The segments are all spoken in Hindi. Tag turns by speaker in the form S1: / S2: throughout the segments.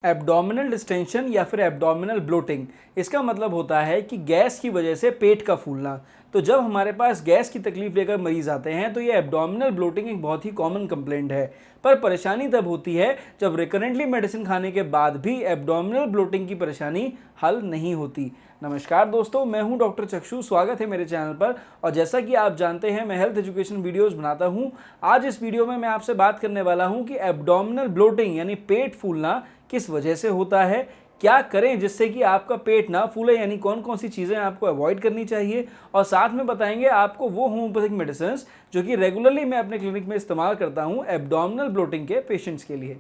S1: एब्डोमिनल डिस्टेंशन या फिर एब्डोमिनल ब्लोटिंग, इसका मतलब होता है कि गैस की वजह से पेट का फूलना। तो जब हमारे पास गैस की तकलीफ लेकर मरीज आते हैं तो ये एब्डोमिनल ब्लोटिंग एक बहुत ही कॉमन कंप्लेंट है। पर परेशानी तब होती है जब रिकरेंटली मेडिसिन खाने के बाद भी एब्डोमिनल ब्लोटिंग की परेशानी हल नहीं होती। नमस्कार दोस्तों, मैं हूं डॉक्टर चक्षु। स्वागत है मेरे चैनल पर। और जैसा कि आप जानते हैं, मैं हेल्थ एजुकेशन वीडियोस बनाता हूं। आज इस वीडियो में मैं आपसे बात करने वाला हूं कि एब्डोमिनल ब्लोटिंग यानी पेट फूलना किस वजह से होता है, क्या करें जिससे कि आपका पेट ना फूले, यानी कौन कौन सी चीज़ें आपको अवॉइड करनी चाहिए, और साथ में बताएंगे आपको वो होम्योपैथिक मेडिसिन जो कि रेगुलरली मैं अपने क्लिनिक में इस्तेमाल करता हूं एब्डोमिनल ब्लोटिंग के पेशेंट्स के लिए।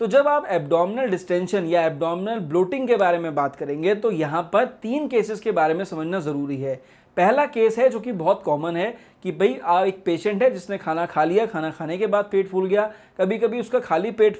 S1: तो जब आप एब्डोमिनल डिस्टेंशन या एब्डोमिनल ब्लोटिंग के बारे में बात करेंगे तो यहाँ पर 3 केसेस के बारे में समझना ज़रूरी है। पहला केस है जो कि बहुत कॉमन है कि भाई एक पेशेंट है जिसने खाना खा लिया, खाना खाने के बाद पेट फूल गया। कभी कभी उसका खाली पेट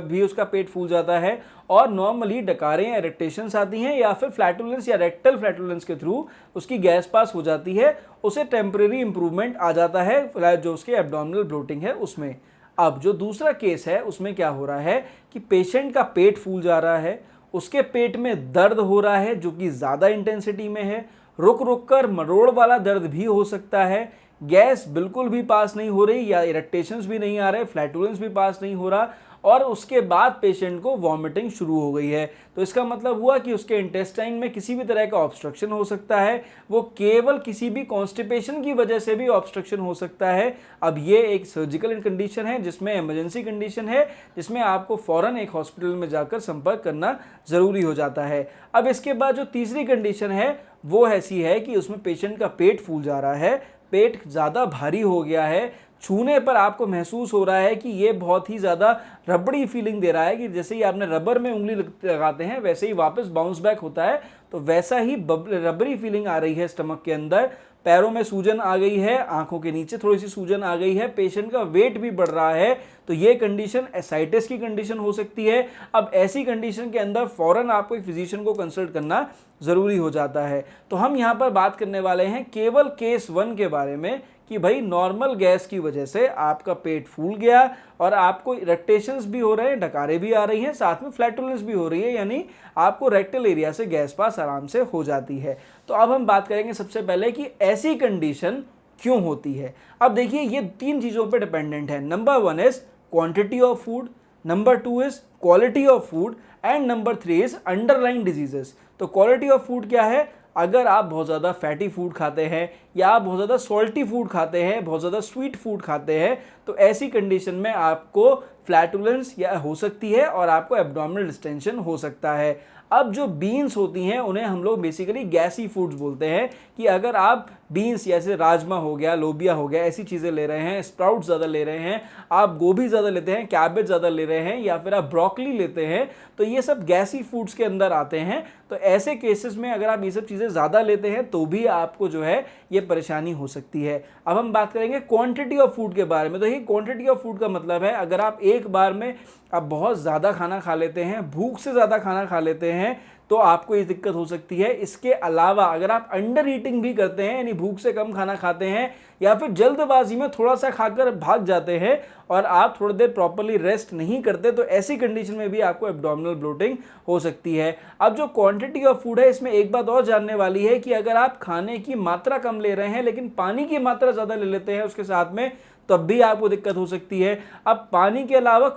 S1: भी उसका पेट फूल जाता है और नॉर्मली डकारें या इरिटेशंस आती हैं या फिर फ्लैटुलेंस या रेक्टल फ्लैटुलेंस के थ्रू उसकी गैस पास हो जाती है, उसे टेम्परेरी इंप्रूवमेंट आ जाता है जो उसके एब्डोमिनल ब्लोटिंग है उसमें। अब जो दूसरा केस है उसमें क्या हो रहा है कि पेशेंट का पेट फूल जा रहा है, उसके पेट में दर्द हो रहा है जो कि ज़्यादा इंटेंसिटी में है, रुक रुक कर मरोड़ वाला दर्द भी हो सकता है, गैस बिल्कुल भी पास नहीं हो रही या इरिटेशंस भी नहीं आ रहे, फ्लैटुलेंस भी पास नहीं हो रहा, और उसके बाद पेशेंट को वॉमिटिंग शुरू हो गई है। तो इसका मतलब हुआ कि उसके इंटेस्टाइन में किसी भी तरह का ऑब्स्ट्रक्शन हो सकता है। वो केवल किसी भी कॉन्स्टिपेशन की वजह से भी ऑब्स्ट्रक्शन हो सकता है। अब ये एक सर्जिकल कंडीशन है, जिसमें इमरजेंसी कंडीशन है, जिसमें आपको फौरन एक हॉस्पिटल में जाकर संपर्क करना ज़रूरी हो जाता है। अब इसके बाद जो तीसरी कंडीशन है वो ऐसी है कि उसमें पेशेंट का पेट फूल जा रहा है, पेट ज़्यादा भारी हो गया है, छूने पर आपको महसूस हो रहा है कि ये बहुत ही ज़्यादा रबड़ी फीलिंग दे रहा है कि जैसे ही आपने रबर में उंगली लगाते हैं वैसे ही वापस बाउंस बैक होता है, तो वैसा ही रबड़ी फीलिंग आ रही है स्टमक के अंदर। पैरों में सूजन आ गई है, आंखों के नीचे थोड़ी सी सूजन आ गई है, पेशेंट का वेट भी बढ़ रहा है, तो ये कंडीशन एसाइटिस की कंडीशन हो सकती है। अब ऐसी कंडीशन के अंदर फौरन आपको एक फिजिशियन को कंसल्ट करना ज़रूरी हो जाता है। तो हम यहाँ पर बात करने वाले हैं केवल केस 1 के बारे में कि भाई नॉर्मल गैस की वजह से आपका पेट फूल गया और आपको इरिटेशंस भी हो रहे हैं, डकारें भी आ रही हैं, साथ में फ्लैटुलेंस भी हो रही है, यानी आपको रेक्टल एरिया से गैस पास आराम से हो जाती है। तो अब हम बात करेंगे सबसे पहले कि ऐसी कंडीशन क्यों होती है। अब देखिए, ये 3 चीज़ों पर डिपेंडेंट है। Number 1 is quantity of food, number 2 is quality of food, and number 3 is underlying diseases. तो क्वालिटी ऑफ फूड क्या है? अगर आप बहुत ज़्यादा फैटी फूड खाते हैं या आप बहुत ज़्यादा सॉल्टी फूड खाते हैं, बहुत ज़्यादा स्वीट फूड खाते हैं, तो ऐसी कंडीशन में आपको फ्लैटुलेंस या हो सकती है और आपको एब्डोमिनल डिस्टेंशन हो सकता है। अब जो बीन्स होती हैं उन्हें हम लोग बेसिकली गैसी फूड्स बोलते हैं कि अगर आप बीन्स जैसे राजमा हो गया, लोबिया हो गया, ऐसी चीज़ें ले रहे हैं, स्प्राउट ज़्यादा ले रहे हैं, आप गोभी ज़्यादा लेते हैं, कैबेज ज़्यादा ले रहे हैं, या फिर आप ब्रोकली लेते हैं, तो ये सब गैसी फूड्स के अंदर आते हैं। तो ऐसे केसेस में अगर आप ये सब चीज़ें ज़्यादा लेते हैं तो भी आपको जो है ये परेशानी हो सकती है। अब हम बात करेंगे क्वांटिटी ऑफ फूड के बारे में। तो ये क्वांटिटी ऑफ फूड का मतलब है अगर आप एक बार में आप बहुत ज़्यादा खाना खा लेते हैं, भूख से ज़्यादा खाना खा लेते हैं, तो आपको ये दिक्कत हो सकती है। इसके अलावा अगर आप अंडर ईटिंग भी करते हैं, यानी भूख से कम खाना खाते हैं, या फिर जल्दबाजी में थोड़ा सा खाकर भाग जाते हैं और आप थोड़ी देर प्रॉपर्ली रेस्ट नहीं करते, तो ऐसी कंडीशन में भी आपको एब्डोमिनल ब्लोटिंग हो सकती है। अब जो क्वांटिटी ऑफ फूड है, इसमें एक बात और जानने वाली है कि अगर आप खाने की मात्रा कम ले रहे हैं लेकिन पानी की मात्रा ज़्यादा ले लेते हैं उसके साथ में, तब भी आपको दिक्कत हो सकती है। अब पानी के अलावा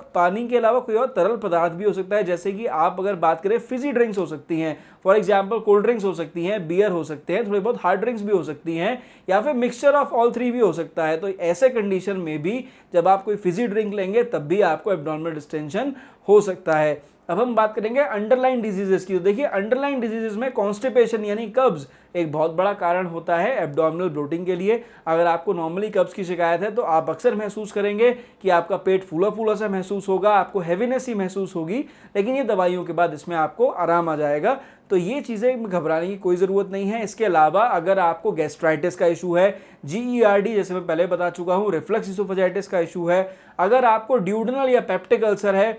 S1: कोई और तरल पदार्थ भी हो सकता है, जैसे कि आप अगर बात करें फिजी ड्रिंक्स हो सकती हैं, फॉर एग्जांपल कोल्ड ड्रिंक्स हो सकती हैं, बियर हो सकते हैं, थोड़ी बहुत हार्ड ड्रिंक्स भी हो सकती हैं, या फिर मिक्सचर ऑफ ऑल 3 भी हो सकता है। तो ऐसे कंडीशन में भी जब आप कोई फिजी ड्रिंक लेंगे तब भी आपको एब्डोमिनल डिस्टेंशन हो सकता है। अब हम बात करेंगे अंडरलाइन डिजीजेस की। तो देखिए, अंडरलाइन डिजीजेस में कॉन्स्टिपेशन यानी कब्ज एक बहुत बड़ा कारण होता है एब्डोमिनल ब्लोटिंग के लिए। अगर आपको नॉर्मली कब्ज की शिकायत है तो आप अक्सर महसूस करेंगे कि आपका पेट फूला फूला सा महसूस होगा, आपको हैवीनेस ही महसूस होगी, लेकिन ये दवाइयों के बाद इसमें आपको आराम आ जाएगा। तो ये चीज़ें घबराने की कोई ज़रूरत नहीं है। इसके अलावा अगर आपको गैस्ट्राइटिस का इशू है, GERD जैसे मैं पहले बता चुका हूँ, रिफ्लक्स इसोफेजाइटिस का इशू है, अगर आपको ड्यूडेनल या पेप्टिक अल्सर है,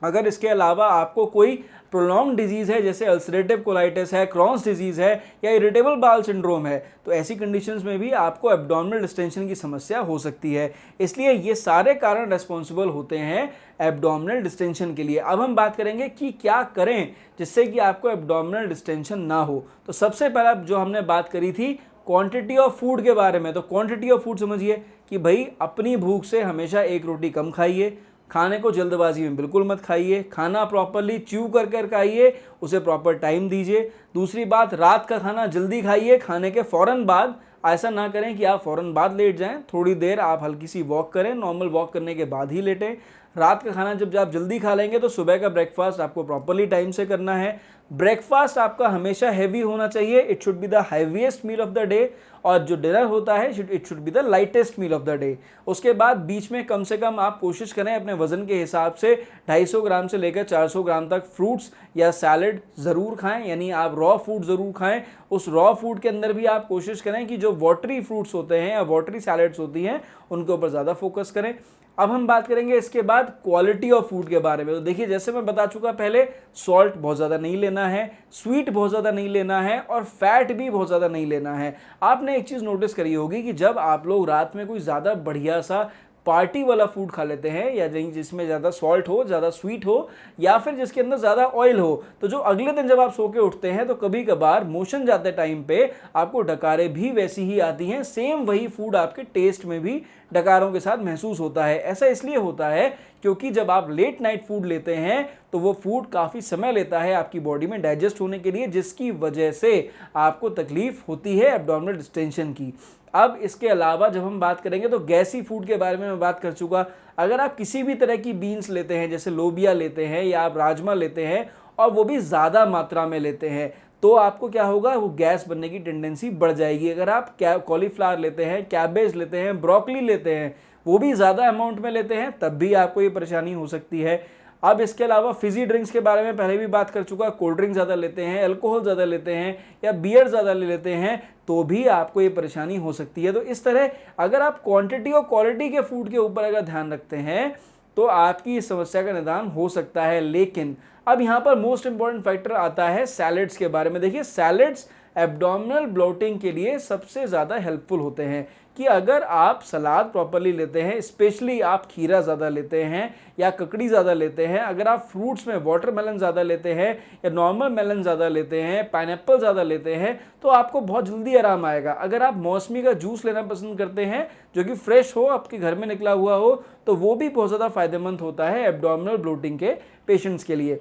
S1: अगर इसके अलावा आपको कोई प्रोलॉन्ग डिजीज़ है जैसे अल्सरेटिव कोलाइटिस है, क्रॉन्स डिजीज़ है या इरिटेबल बाउल सिंड्रोम है, तो ऐसी कंडीशंस में भी आपको एब्डोमिनल डिस्टेंशन की समस्या हो सकती है। इसलिए ये सारे कारण रेस्पॉन्सिबल होते हैं एब्डोमिनल डिस्टेंशन के लिए। अब हम बात करेंगे कि क्या करें जिससे कि आपको एब्डोमिनल डिस्टेंशन ना हो। तो सबसे पहला जो हमने बात करी थी क्वांटिटी ऑफ फूड के बारे में, तो क्वांटिटी ऑफ फूड समझिए कि भाई अपनी भूख से हमेशा एक रोटी कम खाइए, खाने को जल्दबाजी में बिल्कुल मत खाइए, खाना प्रॉपरली च्यू कर कर खाइए, उसे प्रॉपर टाइम दीजिए। दूसरी बात, रात का खाना जल्दी खाइए, खाने के फ़ौरन बाद। ऐसा ना करें कि आप फ़ौरन बाद लेट जाएं, थोड़ी देर आप हल्की सी वॉक करें, नॉर्मल वॉक करने के बाद ही लेटें। रात का खाना जब आप जल्दी खा लेंगे तो सुबह का ब्रेकफास्ट आपको प्रॉपरली टाइम से करना है। ब्रेकफास्ट आपका हमेशा हैवी होना चाहिए, it should be the heaviest meal of the day, और जो डिनर होता है it should be the lightest meal of the day. उसके बाद बीच में कम से कम आप कोशिश करें अपने वजन के हिसाब से 250 ग्राम से लेकर 400 ग्राम तक फ्रूट्स या सैलड ज़रूर खाएं, यानी आप रॉ फूड ज़रूर खाएं। उस रॉ फूड के अंदर भी आप कोशिश करें कि जो वाटरी फ्रूट्स होते हैं या वाटरी सैलड्स होती हैं उनके ऊपर ज़्यादा फोकस करें। अब हम बात करेंगे इसके बाद क्वालिटी ऑफ फूड के बारे में। तो देखिए, जैसे मैं बता चुका पहले, सॉल्ट बहुत ज़्यादा नहीं लेना है, स्वीट बहुत ज़्यादा नहीं लेना है और फैट भी बहुत ज़्यादा नहीं लेना है। आपने एक चीज़ नोटिस करी होगी कि जब आप लोग रात में कोई ज़्यादा बढ़िया सा पार्टी वाला फूड खा लेते हैं या जिसमें ज़्यादा सॉल्ट हो, ज़्यादा स्वीट हो या फिर जिसके अंदर ज़्यादा ऑयल हो, तो जो अगले दिन जब आप सो के उठते हैं तो कभी कभार मोशन जाते टाइम पे आपको डकारें भी वैसी ही आती हैं। सेम वही फूड आपके टेस्ट में भी डकारों के साथ महसूस होता है। ऐसा इसलिए होता है क्योंकि जब आप लेट नाइट फूड लेते हैं तो वो फूड काफ़ी समय लेता है आपकी बॉडी में डाइजेस्ट होने के लिए, जिसकी वजह से आपको तकलीफ होती है एब्डोमिनल डिस्टेंशन की। अब इसके अलावा जब हम बात करेंगे तो गैसी फूड के बारे में मैं बात कर चुका। अगर आप किसी भी तरह की बीन्स लेते हैं, जैसे लोबिया लेते हैं या आप राजमा लेते हैं और वो भी ज़्यादा मात्रा में लेते हैं, तो आपको क्या होगा, वो गैस बनने की टेंडेंसी बढ़ जाएगी। अगर आप कॉलीफ्लावर लेते हैं, कैबेज लेते हैं, ब्रोकली लेते हैं, वो भी ज़्यादा अमाउंट में लेते हैं, तब भी आपको ये परेशानी हो सकती है। अब इसके अलावा फिजी ड्रिंक्स के बारे में पहले भी बात कर चुका। कोल्ड ड्रिंक ज़्यादा लेते हैं, अल्कोहल ज़्यादा लेते हैं या बियर ज़्यादा ले लेते हैं, तो भी आपको ये परेशानी हो सकती है। तो इस तरह अगर आप क्वांटिटी और क्वालिटी के फूड के ऊपर अगर ध्यान रखते हैं तो आपकी इस समस्या का निदान हो सकता है। लेकिन अब यहाँ पर मोस्ट इंपॉर्टेंट फैक्टर आता है सैलेड्स के बारे में। देखिए, सैलेड्स एब्डोमिनल ब्लोटिंग के लिए सबसे ज़्यादा हेल्पफुल होते हैं कि अगर आप सलाद प्रॉपरली लेते हैं, स्पेशली आप खीरा ज़्यादा लेते हैं या ककड़ी ज़्यादा लेते हैं, अगर आप फ्रूट्स में वाटरमेलन ज़्यादा लेते हैं या नॉर्मल मेलन ज़्यादा लेते हैं, पाइनएप्पल ज़्यादा लेते हैं, तो आपको बहुत जल्दी आराम आएगा। अगर आप मौसमी का जूस लेना पसंद करते हैं जो कि फ्रेश हो, आपके घर में निकला हुआ हो, तो वो भी बहुत ज़्यादा फायदेमंद होता है एब्डोमिनल ब्लोटिंग के पेशेंट्स के लिए।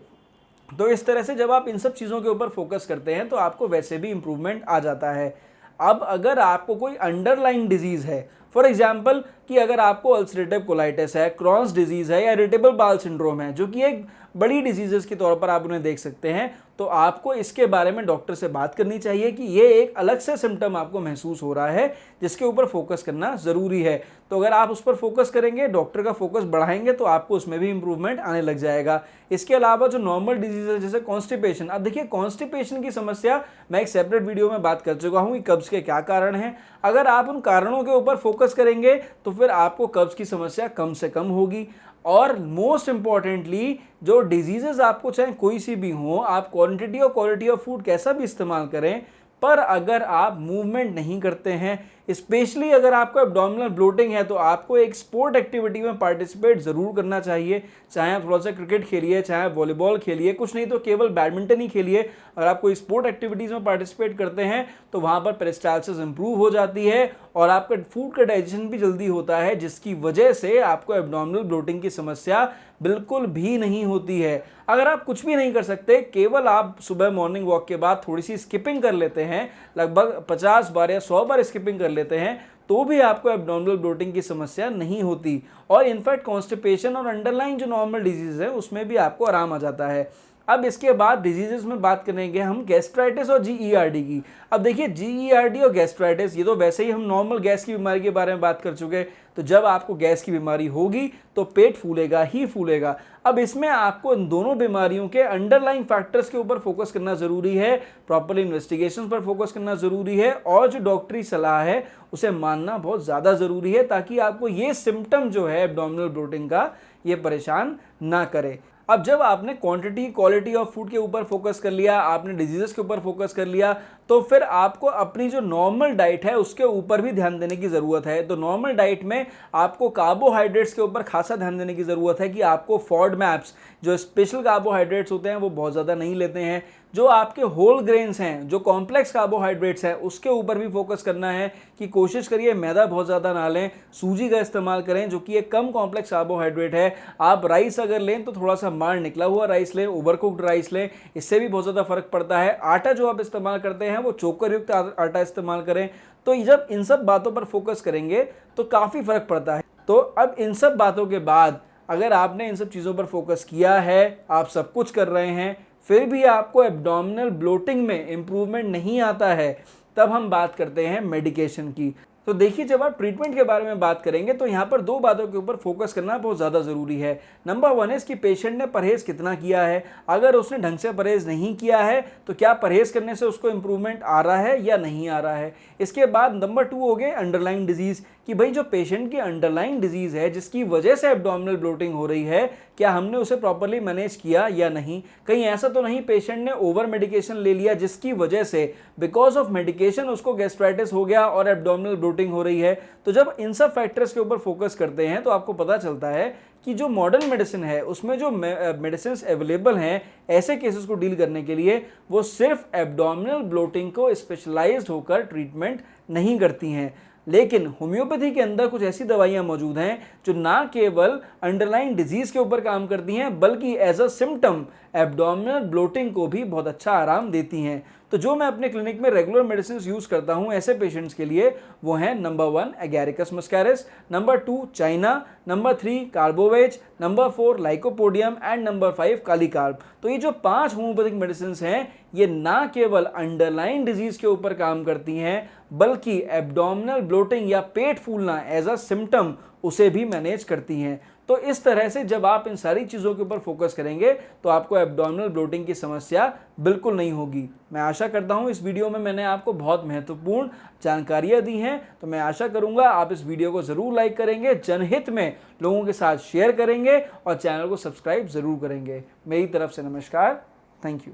S1: तो इस तरह से जब आप इन सब चीज़ों के ऊपर फोकस करते हैं तो आपको वैसे भी इम्प्रूवमेंट आ जाता है। अब अगर आपको कोई अंडरलाइन डिजीज़ है, फॉर एग्जांपल कि अगर आपको अल्सरेटिव कोलाइटिस है, क्रॉन्स डिजीज़ है या इरिटेबल बाउल सिंड्रोम है, जो कि एक बड़ी डिजीज़ के तौर पर आप उन्हें देख सकते हैं, तो आपको इसके बारे में डॉक्टर से बात करनी चाहिए कि ये एक अलग से सिम्टम आपको महसूस हो रहा है जिसके ऊपर फोकस करना ज़रूरी है। तो अगर आप उस पर फोकस करेंगे, डॉक्टर का फोकस बढ़ाएंगे, तो आपको उसमें भी इंप्रूवमेंट आने लग जाएगा। इसके अलावा जो नॉर्मल डिजीज़ है जैसे कॉन्स्टिपेशन, अब देखिए कॉन्स्टिपेशन की समस्या मैं एक सेपरेट वीडियो में बात कर चुका हूँ कि कब्ज़ के क्या कारण हैं। अगर आप उन कारणों के ऊपर फोकस करेंगे तो फिर आपको कब्ज़ की समस्या कम से कम होगी। और मोस्ट इंपॉर्टेंटली जो डिजीजेस आपको चाहे कोई सी भी हो, आप क्वांटिटी और क्वालिटी ऑफ फूड कैसा भी इस्तेमाल करें, पर अगर आप मूवमेंट नहीं करते हैं, स्पेशली अगर आपको एब्डोमिनल ब्लोटिंग है, तो आपको एक स्पोर्ट एक्टिविटी में पार्टिसिपेट ज़रूर करना चाहिए। चाहे आप थोड़ा सा क्रिकेट खेलिए, चाहे आप वॉलीबॉल खेलिए, कुछ नहीं तो केवल बैडमिंटन ही खेलिए। अगर आप कोई स्पोर्ट एक्टिविटीज़ में पार्टिसिपेट करते हैं तो वहाँ पर पेरिस्टाल्सिस इंप्रूव हो जाती है और आपका फूड का डाइजेशन भी जल्दी होता है, जिसकी वजह से आपको एब्डोमिनल ब्लोटिंग की समस्या बिल्कुल भी नहीं होती है। अगर आप कुछ भी नहीं कर सकते, केवल आप सुबह मॉर्निंग वॉक के बाद थोड़ी सी स्किपिंग कर लेते हैं, लगभग 50 बार या 100 बार स्किपिंग कर लेते हैं, तो भी आपको एब्डोमिनल ब्लोटिंग की समस्या नहीं होती। और इनफैक्ट कॉन्स्टिपेशन और अंडरलाइन जो नॉर्मल डिजीज है उसमें भी आपको आराम आ जाता है। अब इसके बाद डिजीजेस में बात करेंगे हम गैस्ट्राइटिस और जीईआरडी की। अब देखिए, जीईआरडी और गैस्ट्राइटिस, ये तो वैसे ही हम नॉर्मल गैस की बीमारी के बारे में बात कर चुके हैं। तो जब आपको गैस की बीमारी होगी तो पेट फूलेगा ही फूलेगा। अब इसमें आपको इन दोनों बीमारियों के अंडरलाइन फैक्टर्स के ऊपर फोकस करना ज़रूरी है, प्रॉपर इन्वेस्टिगेशन पर फोकस करना ज़रूरी है और जो डॉक्टरी सलाह है उसे मानना बहुत ज़्यादा ज़रूरी है, ताकि आपको ये सिम्टम जो है एब्डोमिनल ब्लोटिंग का, ये परेशान ना करे। अब जब आपने क्वांटिटी क्वालिटी ऑफ फूड के ऊपर फोकस कर लिया, आपने डिजीजेस के ऊपर फोकस कर लिया, तो फिर आपको अपनी जो नॉर्मल डाइट है उसके ऊपर भी ध्यान देने की ज़रूरत है। तो नॉर्मल डाइट में आपको कार्बोहाइड्रेट्स के ऊपर खासा ध्यान देने की ज़रूरत है कि आपको फॉडमैप्स जो स्पेशल कार्बोहाइड्रेट्स होते हैं वो बहुत ज़्यादा नहीं लेते हैं। जो आपके होल ग्रेन्स हैं, जो कॉम्प्लेक्स कार्बोहाइड्रेट्स हैं, उसके ऊपर भी फोकस करना है कि कोशिश करिए मैदा बहुत ज़्यादा ना लें, सूजी का इस्तेमाल करें जो कि एक कम कॉम्प्लेक्स कार्बोहाइड्रेट है। आप राइस अगर लें तो थोड़ा सा मार निकला हुआ राइस लें, ओवरकुक्ड राइस लें, इससे भी बहुत ज़्यादा फर्क पड़ता है। आटा जो आप इस्तेमाल करते हैं वो चोकर युक्त आटा इस्तेमाल करें। तो जब इन सब बातों पर फोकस करेंगे तो काफ़ी फर्क पड़ता है। तो अब इन सब बातों के बाद अगर आपने इन सब चीज़ों पर फोकस किया है, आप सब कुछ कर रहे हैं, फिर भी आपको एब्डोमिनल ब्लोटिंग में इम्प्रूवमेंट नहीं आता है, तब हम बात करते हैं मेडिकेशन की। तो देखिए, जब आप ट्रीटमेंट के बारे में बात करेंगे तो यहाँ पर दो बातों के ऊपर फोकस करना बहुत ज़्यादा ज़रूरी है। नंबर 1 है कि पेशेंट ने परहेज़ कितना किया है। अगर उसने ढंग से परहेज़ नहीं किया है तो क्या परहेज़ करने से उसको इम्प्रूवमेंट आ रहा है या नहीं आ रहा है। इसके बाद नंबर 2 हो गए अंडरलाइन डिजीज़, कि भाई जो पेशेंट की अंडरलाइन डिजीज़ है जिसकी वजह से एब्डोमिनल ब्लोटिंग हो रही है, क्या हमने उसे प्रॉपर्ली मैनेज किया या नहीं। कहीं ऐसा तो नहीं पेशेंट ने ओवर मेडिकेशन ले लिया जिसकी वजह से बिकॉज ऑफ मेडिकेशन उसको गैस्ट्राइटिस हो गया और एब्डोमिनल ब्लोटिंग हो रही है। तो जब इन सब फैक्टर्स के ऊपर फोकस करते हैं तो आपको पता चलता है कि जो मॉडर्न मेडिसिन है उसमें जो मेडिसिन अवेलेबल हैं ऐसे केसेस को डील करने के लिए, वो सिर्फ एब्डोमिनल ब्लोटिंग को स्पेशलाइज्ड होकर ट्रीटमेंट नहीं करती हैं। लेकिन होम्योपैथी के अंदर कुछ ऐसी दवाइयाँ मौजूद हैं जो ना केवल अंडरलाइन डिजीज़ के ऊपर काम करती हैं बल्कि as a symptom abdominal bloating को भी बहुत अच्छा आराम देती हैं। तो जो मैं अपने क्लिनिक में रेगुलर मेडिसिन यूज़ करता हूँ ऐसे पेशेंट्स के लिए, वो हैं number 1 Agaricus muscarius, number 2 China, number 3 carbo veg, number 4 lycopodium and number 5 kali carb. तो ये जो 5 होम्योपैथिक मेडिसिन हैं ये ना केवल अंडरलाइन डिजीज़ के ऊपर काम करती हैं बल्कि एब्डोमिनल ब्लोटिंग या पेट फूलना एज अ सिम्टम उसे भी मैनेज करती हैं। तो इस तरह से जब आप इन सारी चीज़ों के ऊपर फोकस करेंगे तो आपको एब्डोमिनल ब्लोटिंग की समस्या बिल्कुल नहीं होगी। मैं आशा करता हूँ इस वीडियो में मैंने आपको बहुत महत्वपूर्ण जानकारियाँ दी हैं। तो मैं आशा करूँगा आप इस वीडियो को ज़रूर लाइक करेंगे, जनहित में लोगों के साथ शेयर करेंगे और चैनल को सब्सक्राइब ज़रूर करेंगे। मेरी तरफ से नमस्कार, थैंक यू।